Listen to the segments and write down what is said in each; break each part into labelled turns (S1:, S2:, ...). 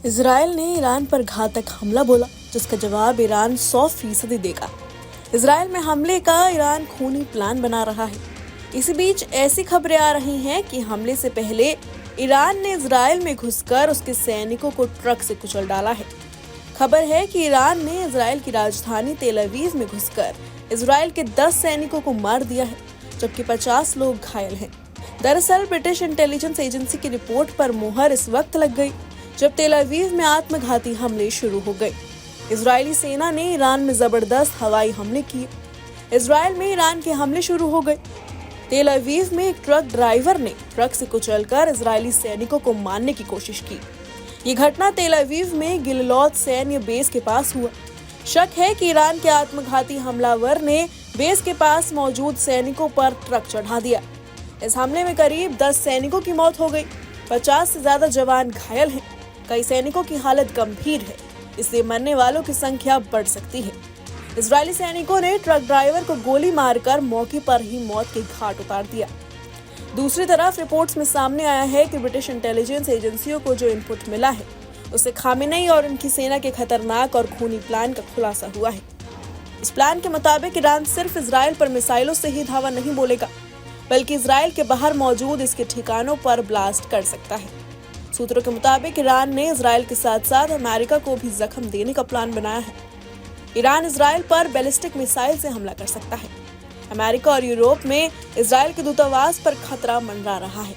S1: Israel ने Iran पर घातक हमला बोला, जिसका जवाब ईरान 100% देगा। इजराइल में हमले का ईरान खूनी प्लान बना रहा है। इसी बीच ऐसी खबरें आ रही हैं कि हमले से पहले ईरान ने इजराइल में घुसकर उसके सैनिकों को ट्रक से कुचल डाला है। खबर है कि ईरान ने इजराइल की राजधानी तेल अवीव में घुसकर इजराइल के 10 सैनिकों को मार दिया है, जबकि 50 लोग घायल हैं। दरअसल ब्रिटिश इंटेलिजेंस एजेंसी की रिपोर्ट पर मुहर इस वक्त लग गई जब तेल अवीव में आत्मघाती हमले शुरू हो गए। इजरायली सेना ने ईरान में जबरदस्त हवाई हमले किए। इजराइल में ईरान के हमले शुरू हो गए। तेल अवीव में एक ट्रक ड्राइवर ने ट्रक से कुचलकर इजरायली सैनिकों को मारने की कोशिश की। ये घटना तेल अवीव में गिललौत सैन्य बेस के पास हुआ। शक है कि ईरान के आत्मघाती हमलावर ने बेस के पास मौजूद सैनिकों पर ट्रक चढ़ा दिया। इस हमले में करीब 10 सैनिकों की मौत हो गई। 50 से ज्यादा जवान घायल हैं। कई सैनिकों की हालत गंभीर है, इसलिए मरने वालों की संख्या बढ़ सकती है। इजरायली सैनिकों ने ट्रक ड्राइवर को गोली मारकर मौके पर ही मौत के घाट उतार दिया। दूसरी तरफ रिपोर्ट्स में सामने आया है कि ब्रिटिश इंटेलिजेंस एजेंसियों को जो इनपुट मिला है, उससे खामेनेई और उनकी सेना के खतरनाक और खूनी प्लान का खुलासा हुआ है। इस प्लान के मुताबिक ईरान सिर्फ इजराइल पर मिसाइलों से ही धावा नहीं बोलेगा, बल्कि इजराइल के बाहर मौजूद इसके ठिकानों पर ब्लास्ट कर सकता है। सूत्रों के मुताबिक ईरान ने इजराइल के साथ साथ अमेरिका को भी जख्म देने का प्लान बनाया है। ईरान इजराइल पर बैलिस्टिक मिसाइल से हमला कर सकता है। अमेरिका और यूरोप में इजराइल के दूतावास पर खतरा मंडरा रहा है।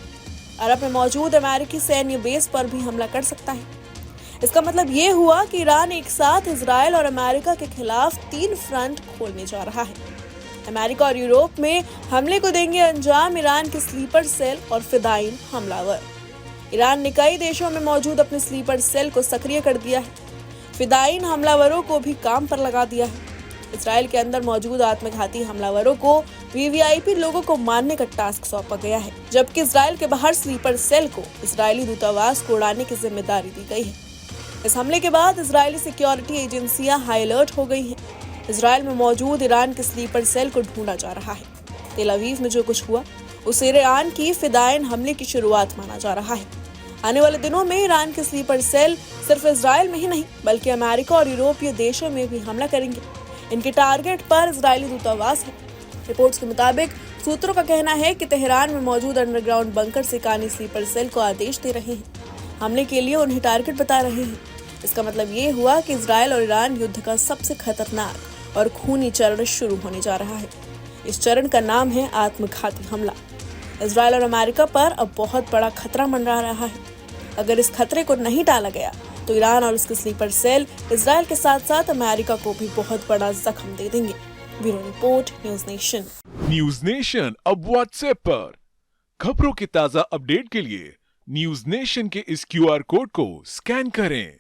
S1: अरब में मौजूद अमेरिकी सैन्य बेस पर भी हमला कर सकता है। इसका मतलब ये हुआ कि ईरान एक साथ इजराइल और अमेरिका के खिलाफ 3 फ्रंट खोलने जा रहा है। अमेरिका और यूरोप में हमले को देंगे अंजाम ईरान के स्लीपर सेल और फिदायीन हमलावर। ईरान ने कई देशों में मौजूद अपने स्लीपर सेल को सक्रिय कर दिया है। फिदायीन हमलावरों को भी काम पर लगा दिया है। इजराइल के अंदर मौजूद आत्मघाती हमलावरों को वीवीआईपी लोगों को मारने का टास्क सौंपा गया है, जबकि इजराइल के बाहर स्लीपर सेल को इजरायली दूतावास को उड़ाने की जिम्मेदारी दी गई है। इस हमले के बाद इजरायली सिक्योरिटी एजेंसियां हाई अलर्ट हो गई हैं। इजराइल में मौजूद ईरान के स्लीपर सेल को ढूंढा जा रहा है। तेल अवीव में जो कुछ हुआ उसे ईरान की फिदायीन हमले की शुरुआत माना जा रहा है। आने वाले दिनों में ईरान के स्लीपर सेल सिर्फ इजराइल में ही नहीं, बल्कि अमेरिका और यूरोपीय देशों में भी हमला करेंगे। इनके टारगेट पर इजरायली दूतावास है। रिपोर्ट्स के मुताबिक सूत्रों का कहना है कि तेहरान में मौजूद अंडरग्राउंड बंकर से ईरानी स्लीपर सेल को आदेश दे रहे हैं। हमले के लिए उन्हें टारगेट बता रहे हैं। इसका मतलब ये हुआ कि इजराइल और ईरान युद्ध का सबसे खतरनाक और खूनी चरण शुरू होने जा रहा है। इस चरण का नाम है आत्मघाती हमला। इजराइल और अमेरिका पर अब बहुत बड़ा खतरा मंडरा रहा है। अगर इस खतरे को नहीं टाला गया तो ईरान और उसके स्लीपर सेल इजराइल के साथ साथ अमेरिका को भी बहुत बड़ा जख्म दे देंगे। Bureau report, news nation.
S2: News nation अब व्हाट्सएप पर खबरों के ताजा अपडेट के लिए न्यूज नेशन के इस QR कोड को स्कैन करें।